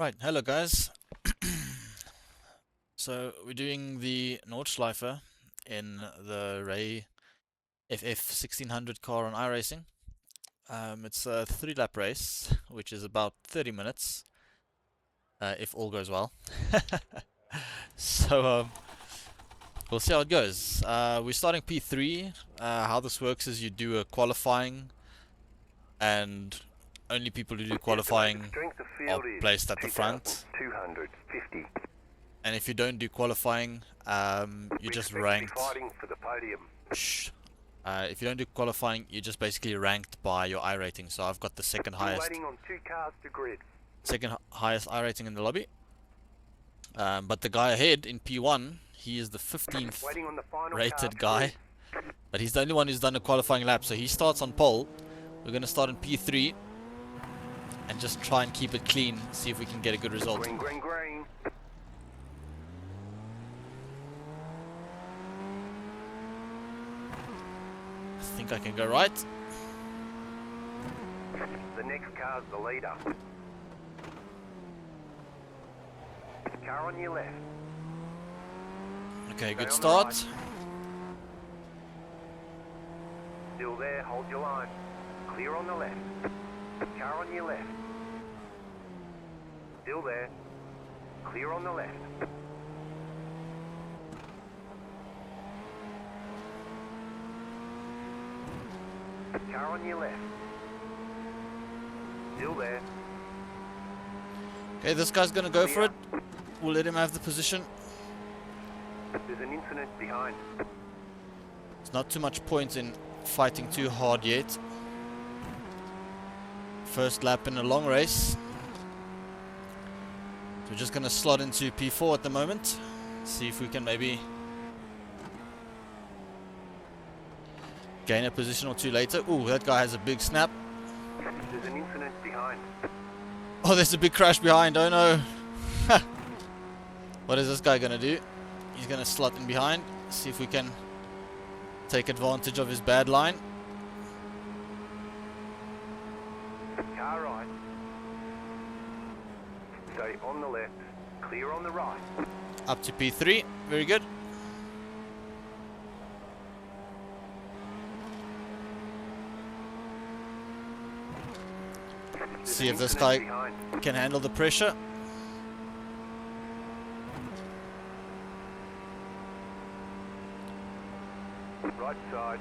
Right, hello guys. So we're doing the Nordschleife in the Ray FF1600 car on iRacing. It's a 3-lap race, which is about 30 minutes, if all goes well. So we'll see how it goes. We're starting P3. How this works is you do a qualifying, and only people who do qualifying are placed at the front. 250. And if you don't do qualifying, you're just ranked. Fighting for the podium. Shh. If you don't do qualifying, you're just basically ranked by your iRating. So I've got the second highest Waiting on 2 cars to grid. highest iRating in the lobby. But the guy ahead in P1, he is the 15th Waiting on the final rated guy. But he's the only one who's done a qualifying lap. So he starts on pole. We're going to start in P3 and just try and keep it clean. See if we can get a good result. Green, green, green. I think I can go right. The next car's the leader. Car on your left. Okay, Stay good on the start. right. Still there, hold your line. Clear on the left. Car on your left. Still there. Clear on the left. Car on your left. Still there. Okay, this guy's gonna go for it. We'll let him have the position. There's an incident behind. There's not too much point in fighting too hard yet. First lap in a long race. So we're just gonna slot into P4 at the moment. See if we can maybe gain a position or two later. Ooh, that guy has a big snap. There's an incident behind. Oh, there's a big crash behind. Oh no. What is this guy gonna do? He's gonna slot in behind. See if we can take advantage of his bad line. Car right. Stay on the left. Clear on the right. Up to P3. Very good. See if this guy can handle the pressure. Right side.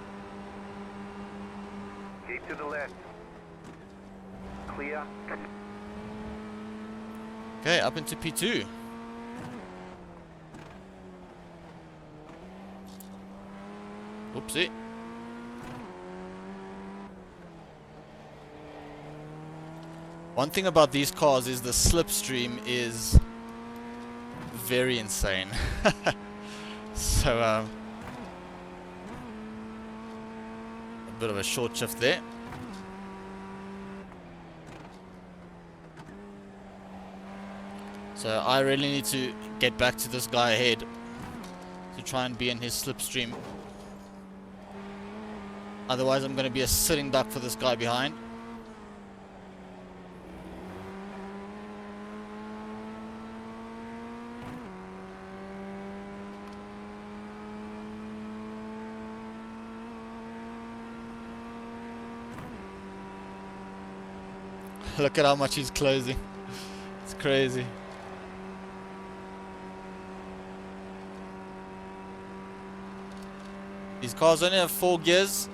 Keep to the left. Clear. Okay, up into P2. Oopsie. One thing about these cars is the slipstream is very insane. So, a bit of a short shift there. So I really need to get back to this guy ahead to try and be in his slipstream. Otherwise I'm going to be a sitting duck for this guy behind. Look at how much he's closing. It's crazy. These cars only have 4 gears.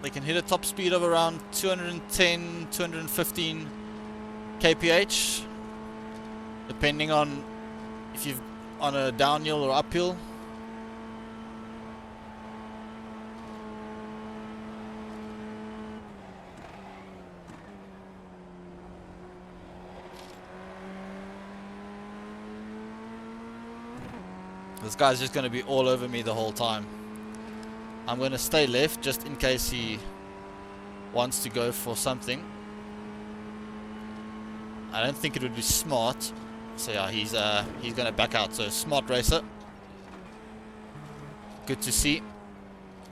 They can hit a top speed of around 210, 215 kph, depending on if you're on a downhill or uphill. This guy's just going to be all over me the whole time. I'm going to stay left just in case he wants to go for something. I don't think it would be smart. So yeah, he's going to back out. So smart racer. Good to see.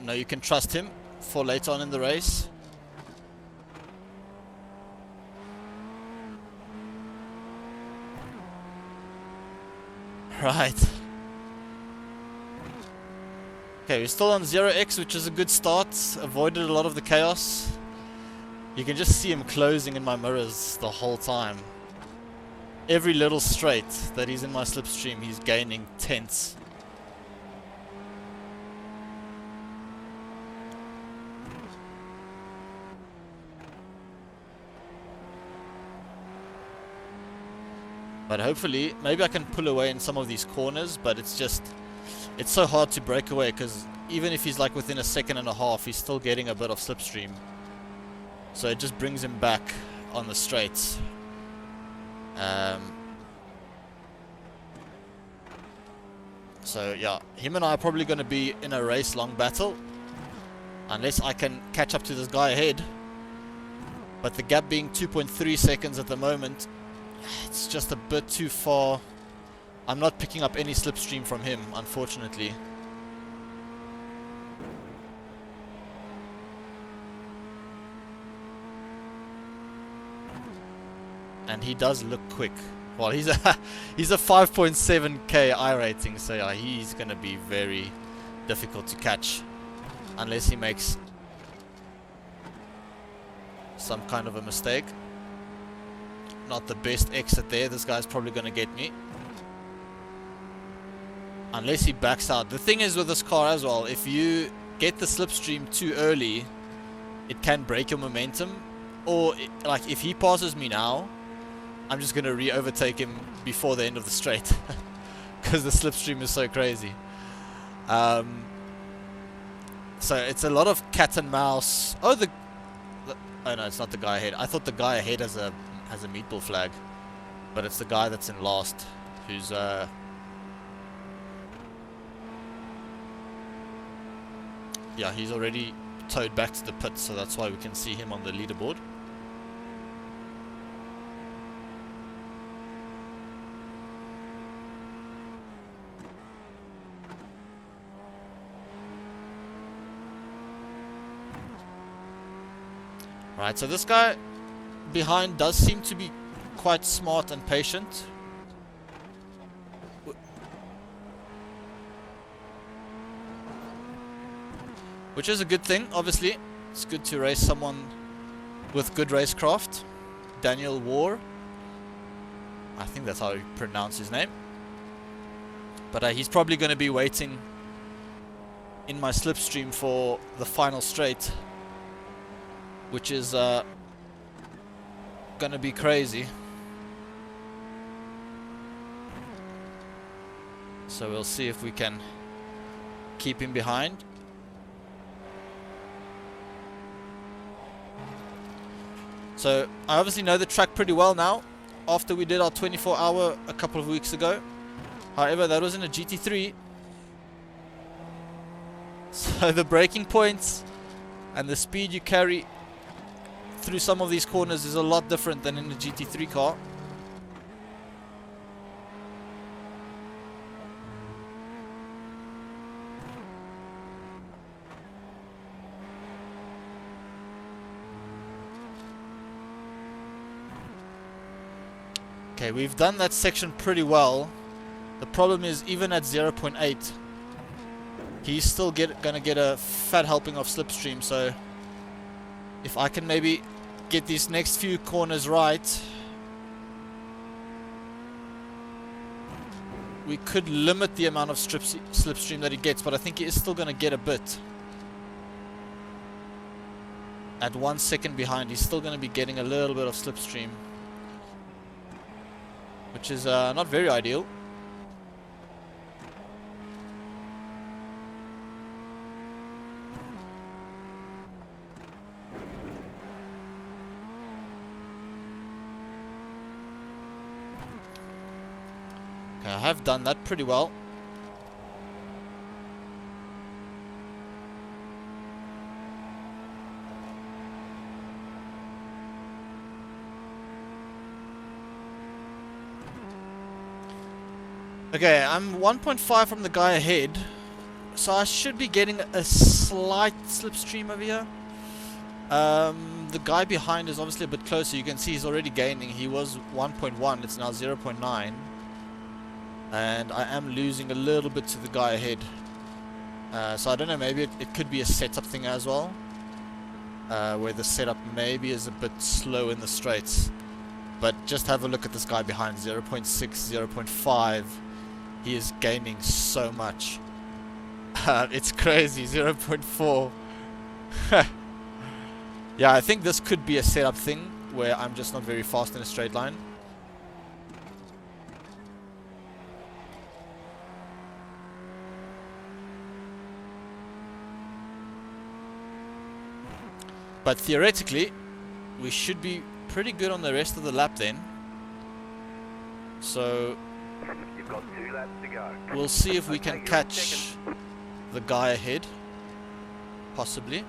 Know you can trust him for later on in the race. Right. Okay, we're still on 0x, which is a good start. Avoided a lot of the chaos. You can just see him closing in my mirrors the whole time. Every little straight that he's in my slipstream, he's gaining tenths. But hopefully, maybe I can pull away in some of these corners, but it's so hard to break away, because even if he's like within a second and a half, he's still getting a bit of slipstream. So it just brings him back on the straights. So yeah, him and I are probably going to be in a race-long battle, unless I can catch up to this guy ahead. But the gap being 2.3 seconds at the moment, it's just a bit too far. I'm not picking up any slipstream from him, unfortunately. And he does look quick. Well, he's a 5.7k iRating, so yeah, he's gonna be very difficult to catch unless he makes some kind of a mistake. Not the best exit there. This guy's probably gonna get me unless he backs out. The thing is with this car as well, if you get the slipstream too early, it can break your momentum. Or like if he passes me now, I'm just going to re-overtake him before the end of the straight. Because the slipstream is so crazy. So it's a lot of cat and mouse. Oh, oh no, it's not the guy ahead. I thought the guy ahead has a meatball flag. But it's the guy that's in last who's... yeah, he's already towed back to the pit, so that's why we can see him on the leaderboard. Right, so this guy behind does seem to be quite smart and patient. Which is a good thing, obviously. It's good to race someone with good racecraft. Daniel War. I think that's how you pronounce his name. But he's probably going to be waiting in my slipstream for the final straight, which is going to be crazy. So we'll see if we can keep him behind. So I obviously know the track pretty well now, after we did our 24-hour a couple of weeks ago. However, that was in a GT3. So the braking points and the speed you carry through some of these corners is a lot different than in the GT3 car. Okay, we've done that section pretty well. The problem is, even at 0.8, he's still gonna get a fat helping of slipstream. So if I can maybe get these next few corners right, we could limit the amount of slipstream that he gets, but I think he is still gonna get a bit. At 1 second behind, he's still gonna be getting a little bit of slipstream, which is not very ideal. Okay, I have done that pretty well. Okay, I'm 1.5 from the guy ahead, so I should be getting a slight slipstream over here. The guy behind is obviously a bit closer. You can see he's already gaining. He was 1.1, it's now 0.9. and I am losing a little bit to the guy ahead. So I don't know, maybe it could be a setup thing as well, where the setup maybe is a bit slow in the straights. But just have a look at this guy behind, 0.6, 0.5. He is gaining so much. It's crazy, 0.4. Yeah, I think this could be a setup thing where I'm just not very fast in a straight line. But theoretically, we should be pretty good on the rest of the lap then. So You've got 2 laps to go. we'll see if we Okay, can you're in catch second. the guy ahead. Possibly.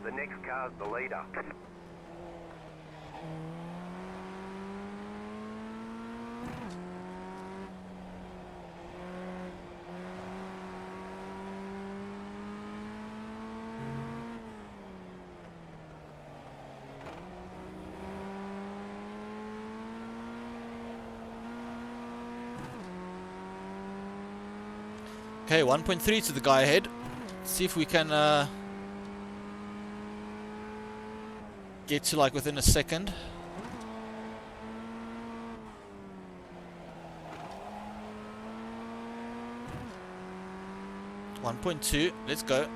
The next car's the leader. Okay, 1.3 to the guy ahead. See if we can get to like within a second. .2, let's go.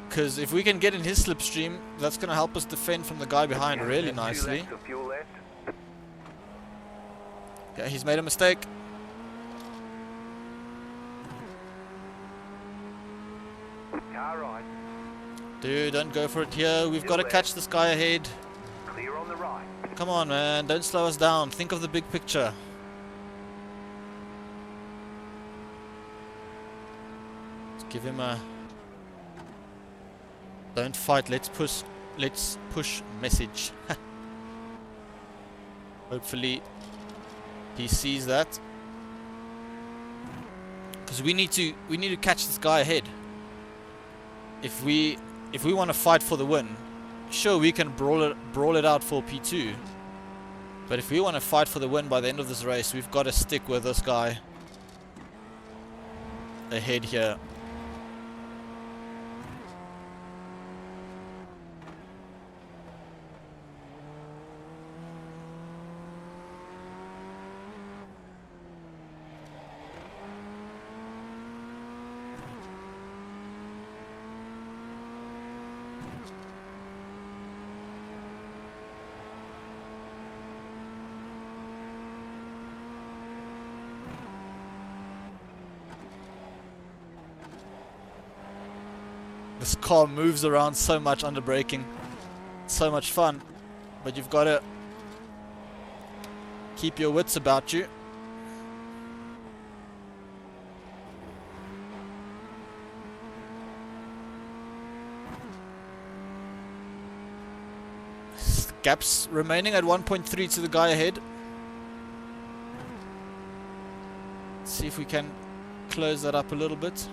Because if we can get in his slipstream, that's going to help us defend from the guy behind Okay, really you've got 2 nicely. laps of fuel left. Yeah, he's made a mistake. Car right. Dude, don't go for it here. We've got to catch this guy ahead. Clear on the right. Come on, man. Don't slow us down. Think of the big picture. Let's give him a... Don't fight. Let's push message. Hopefully he sees that. Because we need to catch this guy ahead. If we want to fight for the win, sure, we can brawl it out for P2. But if we want to fight for the win by the end of this race, we've got to stick with this guy ahead here. This car moves around so much under braking. So much fun. But you've got to keep your wits about you. Gaps remaining at 1.3 to the guy ahead. See if we can close that up a little bit.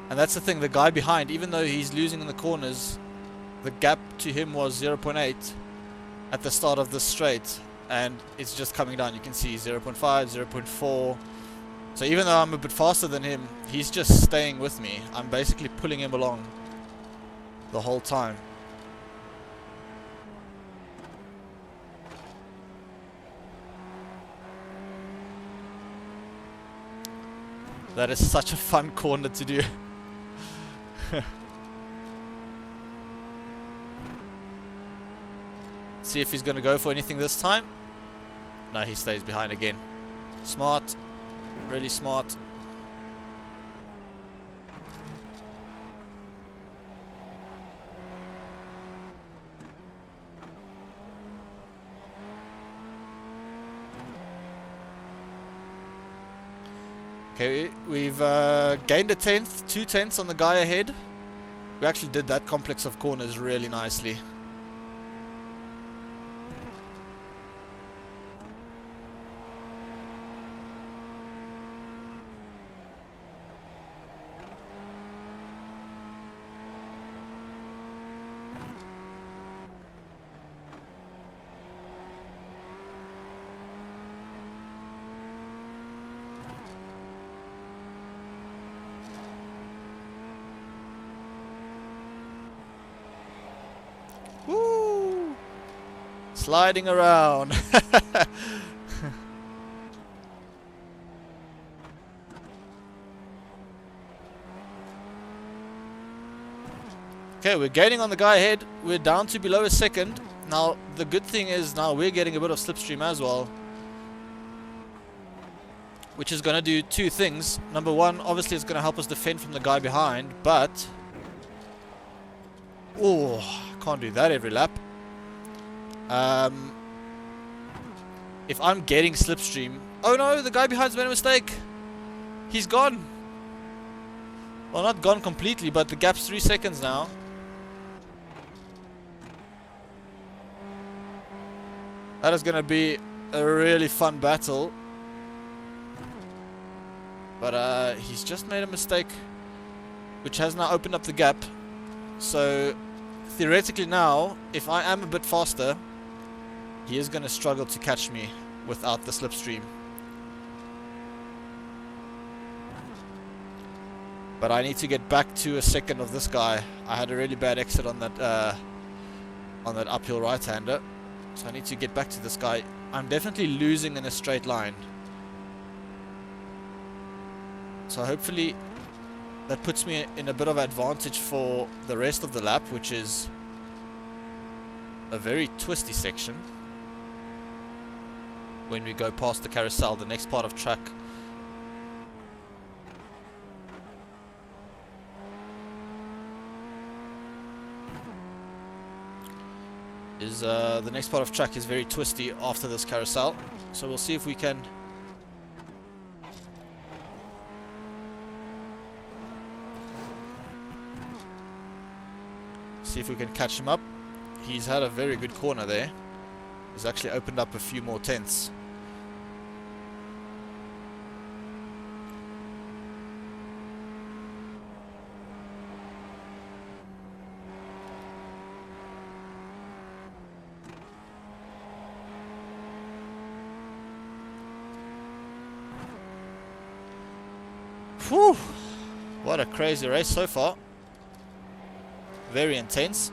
And that's the thing, the guy behind, even though he's losing in the corners, the gap to him was 0.8 at the start of this straight, and it's just coming down. You can see 0.5, 0.4. So even though I'm a bit faster than him, he's just staying with me. I'm basically pulling him along the whole time. That is such a fun corner to do. See if he's going to go for anything this time. No, he stays behind again. Smart. Really smart. Okay, we've gained a tenth, 2 tenths on the guy ahead. We actually did that complex of corners really nicely. Sliding around. Okay, we're gaining on the guy ahead. We're down to below a second. Now, the good thing is now we're getting a bit of slipstream as well, which is going to do two things. Number one, obviously it's going to help us defend from the guy behind, but... oh, can't do that every lap. If I'm getting slipstream... oh no, the guy behind's made a mistake. He's gone. Well, not gone completely, but the gap's 3 seconds now. That is going to be a really fun battle. But he's just made a mistake, which has now opened up the gap. So, theoretically now, if I am a bit faster, he is going to struggle to catch me without the slipstream. But I need to get back to a second of this guy. I had a really bad exit on that uphill right-hander. So I need to get back to this guy. I'm definitely losing in a straight line. So hopefully that puts me in a bit of advantage for the rest of the lap, which is a very twisty section. When we go past the carousel, the next part of track. The next part of track is very twisty after this carousel. So we'll see if we can... catch him up. He's had a very good corner there. He's actually opened up a few more tenths. Whew! What a crazy race so far. Very intense.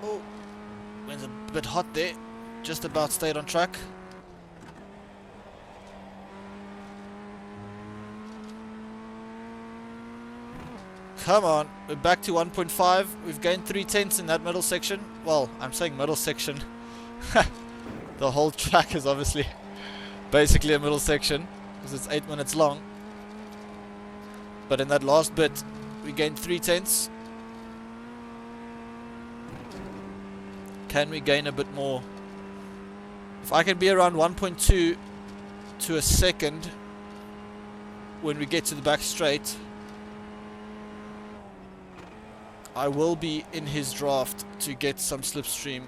Oh, went a bit hot there. Just about stayed on track. Come on, we're back to 1.5. We've gained 3 tenths in that middle section. Well, I'm saying middle section. The whole track is obviously basically a middle section, because it's 8 minutes long. But in that last bit, we gained 3 tenths. Can we gain a bit more? If I can be around 1.2 to a second when we get to the back straight, I will be in his draft to get some slipstream.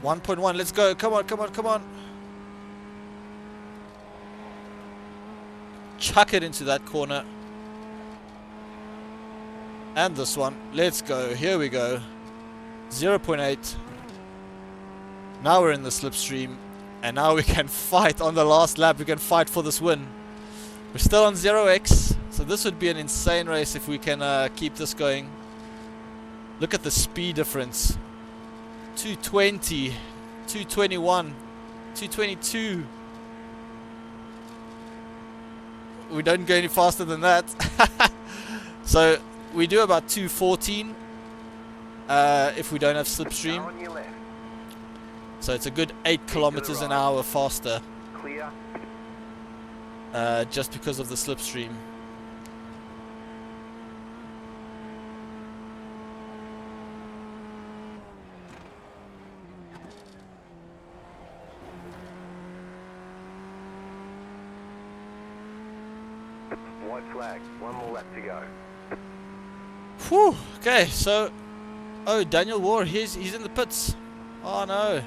.1, let's go. Come on, come on, come on. Chuck it into that corner. And this one. Let's go. Here we go. 0.8. Now we're in the slipstream. And now we can fight on the last lap. We can fight for this win. We're still on 0x. So this would be an insane race if we can keep this going. Look at the speed difference. 220, 221, 222. We don't go any faster than that. So we do about 214 if we don't have slipstream. So it's a good 8 kilometers an hour faster. Clear. Just because of the slipstream. White flag. One more lap to go. Whew. Okay, so Oh, Daniel War, he's in the pits. Oh no.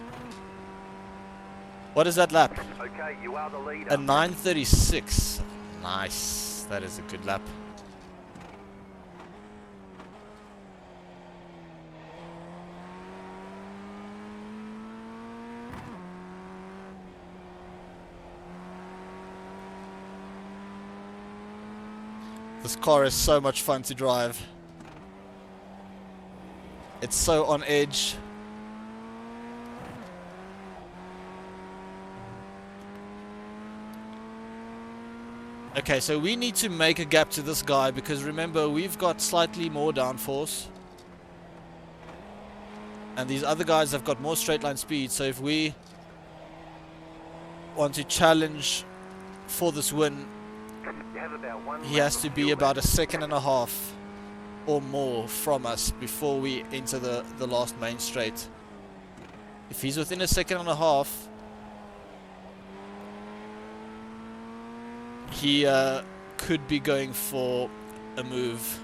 What is that lap? Okay, you are the leader. A 9:36. Nice. That is a good lap. This car is so much fun to drive. It's so on edge. Okay, so we need to make a gap to this guy because remember, we've got slightly more downforce. And these other guys have got more straight line speed, so if we want to challenge for this win, You have about 1 he lap has of to be fuel about a left. second and a half or more from us before we enter the last main straight. If he's within a second and a half, he could be going for a move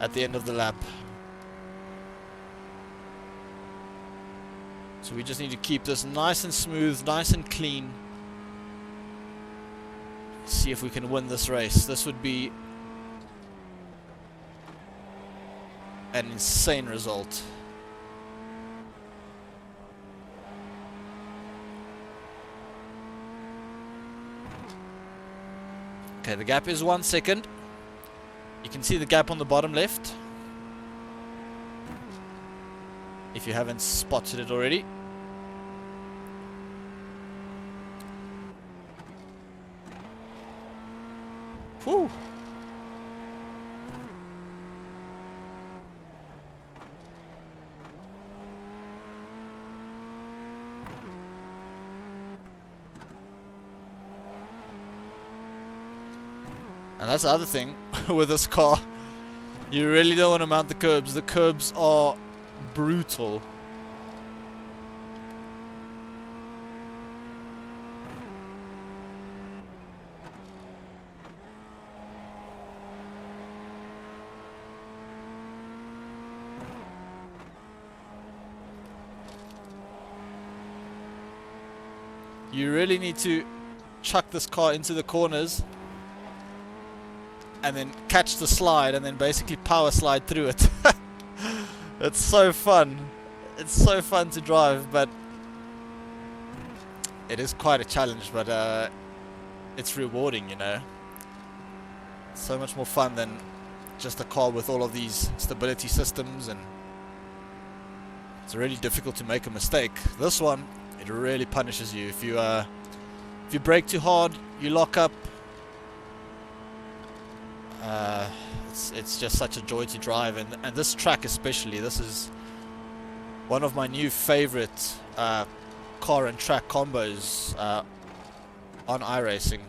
at the end of the lap. So we just need to keep this nice and smooth, nice and clean. See if we can win this race. This would be an insane result. Okay, the gap is 1 second. You can see the gap on the bottom left, if you haven't spotted it already. Whew. And that's the other thing with this car. You really don't want to mount the curbs. The curbs are brutal. You really need to chuck this car into the corners and then catch the slide and then basically power slide through it. It's so fun. It's so fun to drive, but it is quite a challenge, but it's rewarding, you know. So much more fun than just a car with all of these stability systems, and it's really difficult to make a mistake. This one, it really punishes you. If you brake too hard, you lock up. It's just such a joy to drive, and this track especially, this is one of my new favorite car and track combos on iRacing.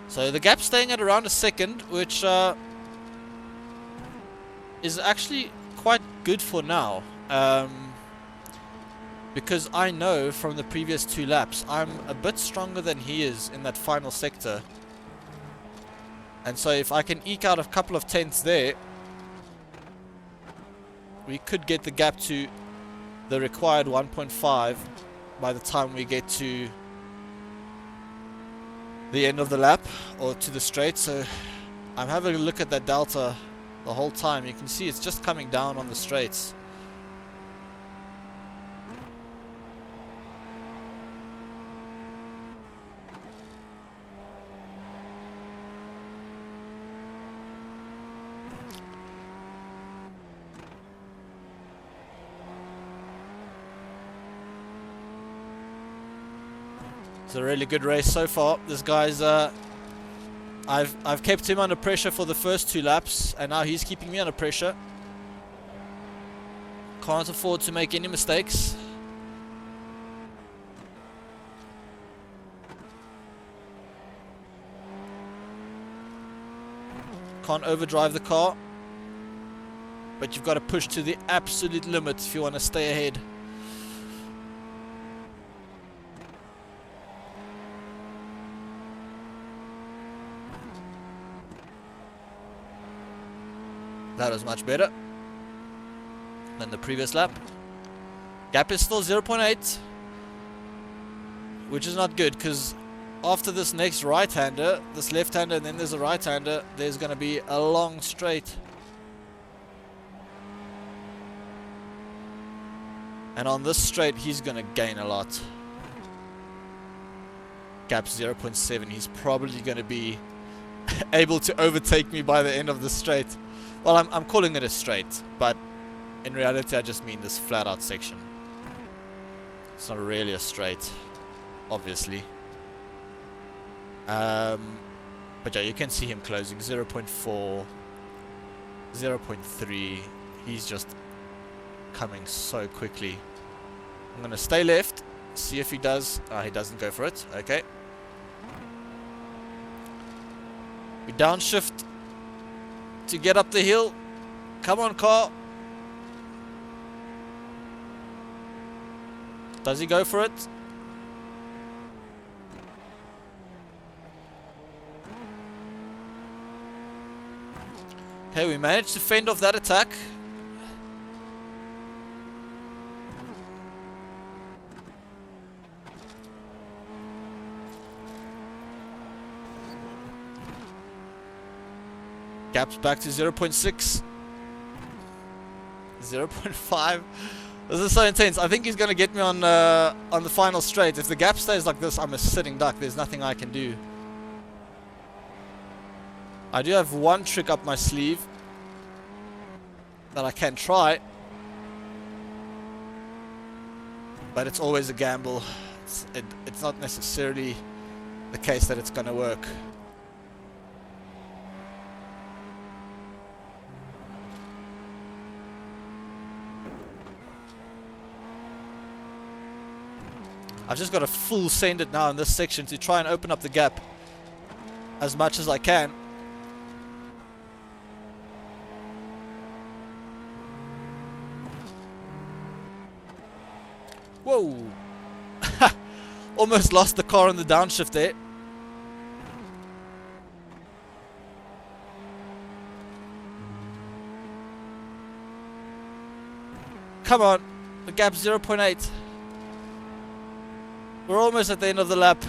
So the gap's staying at around a second, which is actually quite good for now. Because I know from the previous 2 laps, I'm a bit stronger than he is in that final sector. And so if I can eke out a couple of tenths there, we could get the gap to the required 1.5 by the time we get to the end of the lap, or to the straight. So I'm having a look at that delta the whole time. You can see it's just coming down on the straights. It's a really good race so far. This guy's I've kept him under pressure for the first 2 laps, and now he's keeping me under pressure. Can't afford to make any mistakes. Can't overdrive the car, but you've got to push to the absolute limit if you want to stay ahead. That was much better than the previous lap. Gap is still 0.8, which is not good because after this next right-hander, this left-hander, and then there's a right-hander, there's going to be a long straight. And on this straight, he's going to gain a lot. Gap 0.7. He's probably going to be able to overtake me by the end of the straight. Well, I'm calling it a straight, but in reality, I just mean this flat-out section. It's not really a straight, obviously. But yeah, you can see him closing 0.4, 0.3. He's just coming so quickly. I'm going to stay left, see if he does. He doesn't go for it. Okay. We downshift to get up the hill. Come on, car. Does he go for it? Okay, we managed to fend off that attack. Gap's back to 0.6. 0.5. This is so intense. I think he's going to get me on the final straight. If the gap stays like this, I'm a sitting duck. There's nothing I can do. I do have one trick up my sleeve that I can try. But it's always a gamble. It's not necessarily the case that it's going to work. I've just got to full send it now in this section to try and open up the gap as much as I can. Whoa! Almost lost the car on the downshift there. Come on, the gap's 0.8. We're almost at the end of the lap.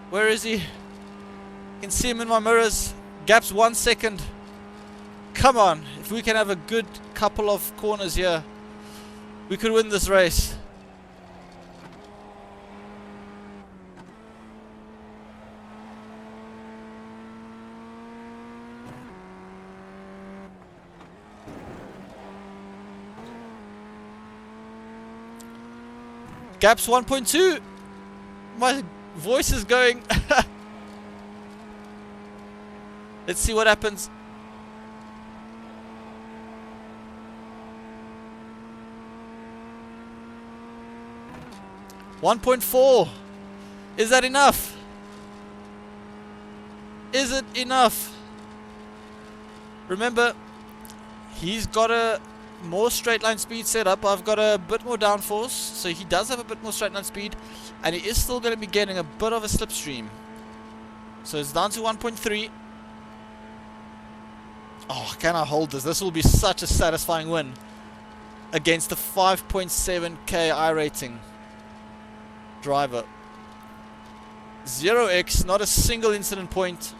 Where is he? I can see him in my mirrors. Gap's 1 second. Come on, if we can have a good couple of corners here, we could win this race. Gap's 1.2. My voice is going. Let's see what happens. $1.4. Is that enough? Is it enough? Remember, he's got a more straight line speed set up. I've got a bit more downforce, so he does have a bit more straight line speed, and he is still going to be getting a bit of a slipstream. So it's down to 1.3. Oh, can I hold this? This will be such a satisfying win against the 5.7k iRacing driver. 0x, not a single incident point.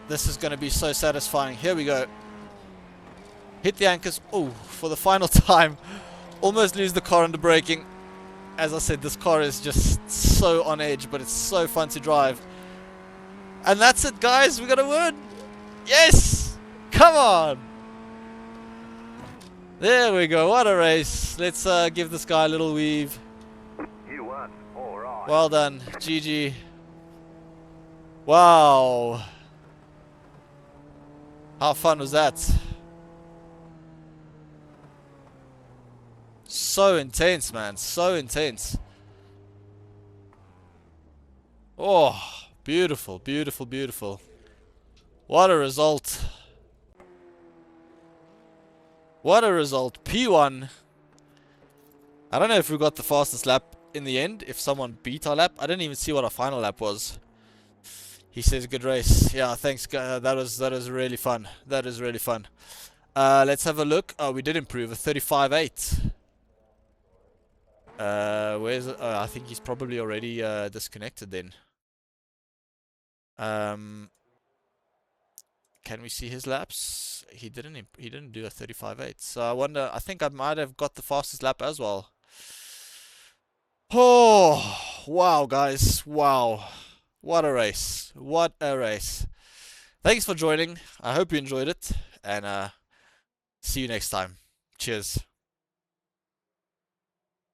This is going to be so satisfying. Here we go. Hit the anchors. Oh, for the final time. Almost lose the car under braking. As I said, this car is just so on edge, but it's so fun to drive. And that's it, guys. We're going to win. Yes! Come on! There we go. What a race. Let's give this guy a little weave. You won. All right. Well done. GG. Wow. How fun was that? So intense, man. So intense. Oh, beautiful, beautiful, beautiful. What a result. What a result. P1. I don't know if we got the fastest lap in the end, if someone beat our lap. I didn't even see what our final lap was. He says good race. Yeah, thanks. That was really fun. That is really fun. Let's have a look. Oh, we did improve a 35.8. Where's it? Oh, I think he's probably already disconnected then. Can we see his laps? He didn't do a 35.8. So I wonder. I think I might have got the fastest lap as well. Oh, wow, guys. Wow. What a race. What a race. Thanks for joining. I hope you enjoyed it. And see you next time. Cheers.